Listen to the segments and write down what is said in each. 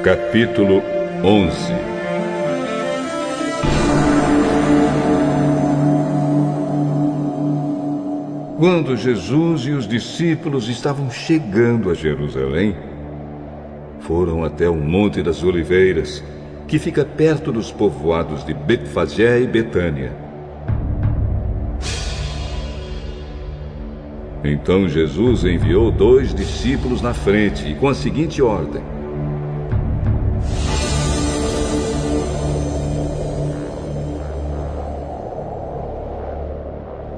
Capítulo 11. Quando Jesus e os discípulos estavam chegando a Jerusalém, foram até o Monte das Oliveiras, que fica perto dos povoados de Betfagé e Betânia. Então Jesus enviou 2 discípulos na frente e com a seguinte ordem: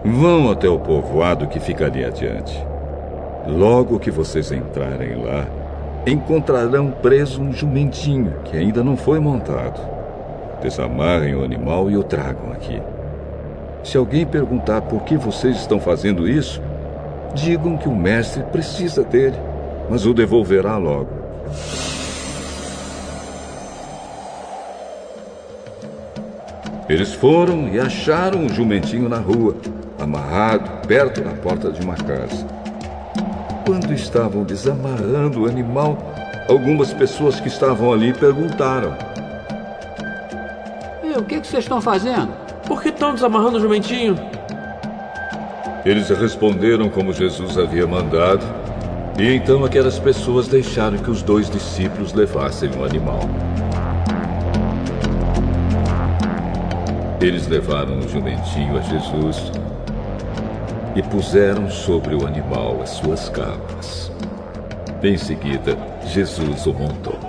vão até o povoado que fica ali adiante. Logo que vocês entrarem lá, encontrarão preso um jumentinho que ainda não foi montado. Desamarrem o animal e o tragam aqui. Se alguém perguntar por que vocês estão fazendo isso, digam que o mestre precisa dele, mas o devolverá logo. Eles foram e acharam o jumentinho na rua, amarrado perto da porta de uma casa. Quando estavam desamarrando o animal, algumas pessoas que estavam ali perguntaram: o que vocês estão fazendo? Por que estão desamarrando o jumentinho? Eles responderam como Jesus havia mandado, e então aquelas pessoas deixaram que os 2 discípulos levassem o animal. Eles levaram o jumentinho a Jesus e puseram sobre o animal as suas capas. Em seguida, Jesus o montou.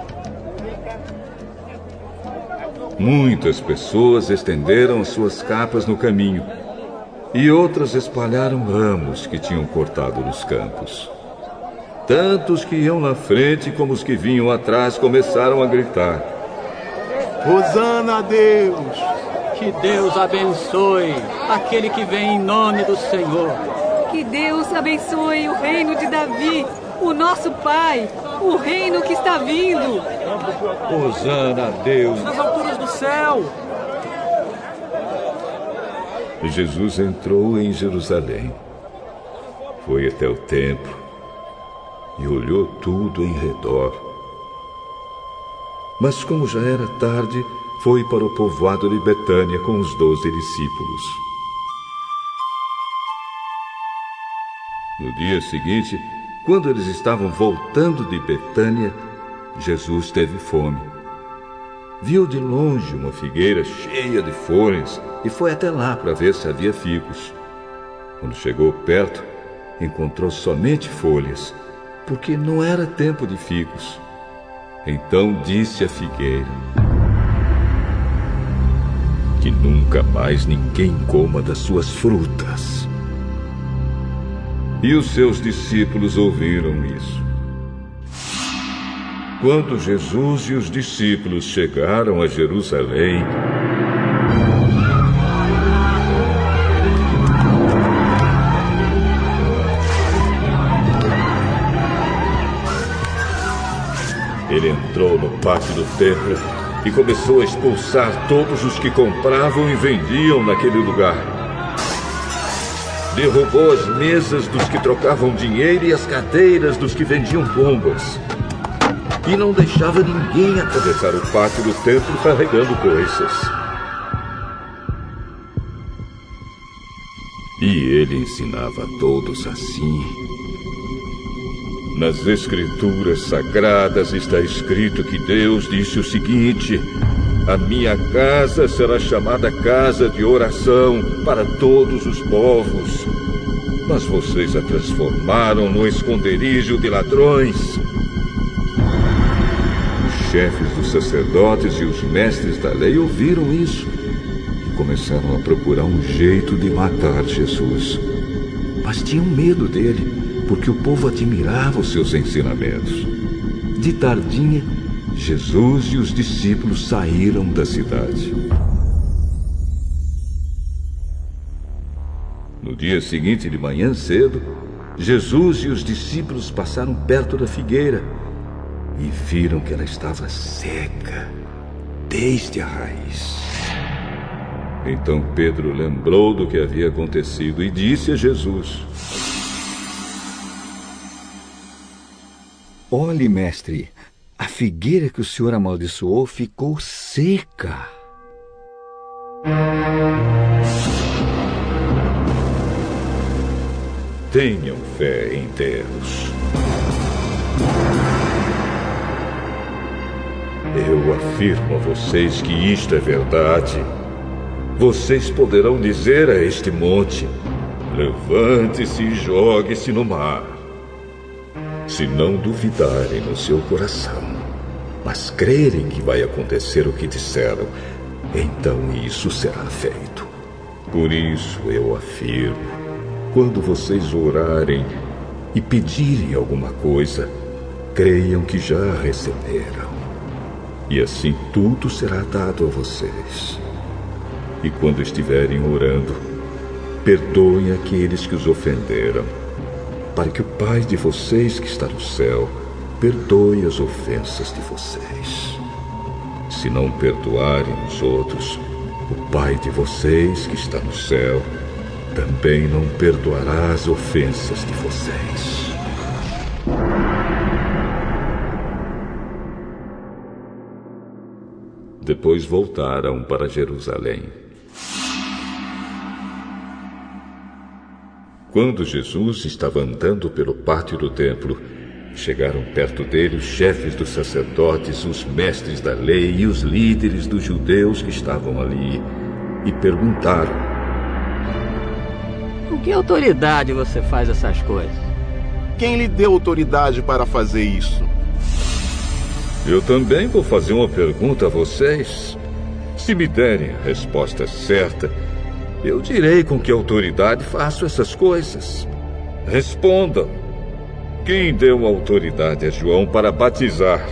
Muitas pessoas estenderam as suas capas no caminho, e outras espalharam ramos que tinham cortado nos campos. Tanto os que iam na frente como os que vinham atrás começaram a gritar: Hosana a Deus! Que Deus abençoe aquele que vem em nome do Senhor. Que Deus abençoe o reino de Davi, o nosso Pai, o reino que está vindo. Hosana a Deus nas alturas do céu! Jesus entrou em Jerusalém, foi até o templo e olhou tudo em redor. Mas como já era tarde, foi para o povoado de Betânia com os 12 discípulos. No dia seguinte, quando eles estavam voltando de Betânia, Jesus teve fome. Viu de longe uma figueira cheia de folhas e foi até lá para ver se havia figos. Quando chegou perto, encontrou somente folhas, porque não era tempo de figos. Então disse à figueira: que nunca mais ninguém coma das suas frutas. E os seus discípulos ouviram isso. Quando Jesus e os discípulos chegaram a Jerusalém, ele entrou no pátio do templo e começou a expulsar todos os que compravam e vendiam naquele lugar. Derrubou as mesas dos que trocavam dinheiro e as cadeiras dos que vendiam pombas. E não deixava ninguém atravessar o pátio do templo carregando coisas. E ele ensinava a todos assim. Nas Escrituras Sagradas está escrito que Deus disse o seguinte: a minha casa será chamada casa de oração para todos os povos. Mas vocês a transformaram no esconderijo de ladrões. Os chefes dos sacerdotes e os mestres da lei ouviram isso e começaram a procurar um jeito de matar Jesus. Mas tinham medo dele, porque o povo admirava os seus ensinamentos. De tardinha, Jesus e os discípulos saíram da cidade. No dia seguinte, de manhã cedo, Jesus e os discípulos passaram perto da figueira e viram que ela estava seca desde a raiz. Então Pedro lembrou do que havia acontecido e disse a Jesus: olhe, mestre, a figueira que o Senhor amaldiçoou ficou seca. Tenham fé em Deus. Eu afirmo a vocês que isto é verdade. Vocês poderão dizer a este monte: levante-se e jogue-se no mar. Se não duvidarem no seu coração, mas crerem que vai acontecer o que disseram, então isso será feito. Por isso eu afirmo: quando vocês orarem e pedirem alguma coisa, creiam que já receberam. E assim tudo será dado a vocês. E quando estiverem orando, perdoem aqueles que os ofenderam, para que o Pai de vocês que está no céu perdoe as ofensas de vocês. Se não perdoarem os outros, o Pai de vocês que está no céu também não perdoará as ofensas de vocês. Depois voltaram para Jerusalém. Quando Jesus estava andando pelo pátio do templo, chegaram perto dele os chefes dos sacerdotes, os mestres da lei e os líderes dos judeus que estavam ali e perguntaram: Com que autoridade você faz essas coisas? Quem lhe deu autoridade para fazer isso? Eu também vou fazer uma pergunta a vocês. Se me derem a resposta certa, eu direi com que autoridade faço essas coisas. Respondam. Quem deu autoridade a João para batizar?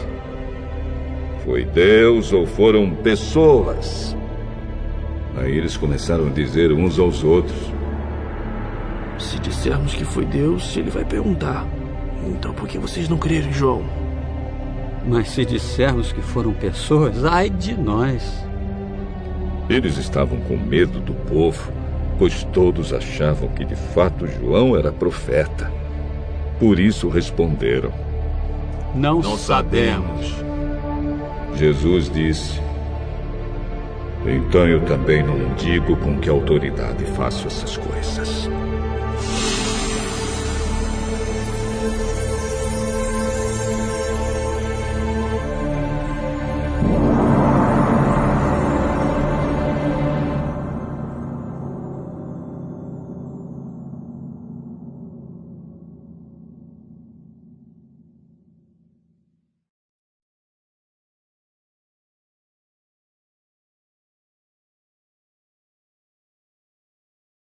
Foi Deus ou foram pessoas? Aí eles começaram a dizer uns aos outros: Se dissermos que foi Deus, ele vai perguntar: então por que vocês não creram em João? Mas se dissermos que foram pessoas, ai de nós. Eles estavam com medo do povo, pois todos achavam que de fato João era profeta. Por isso responderam: Não sabemos. Jesus disse: Então eu também não digo com que autoridade faço essas coisas.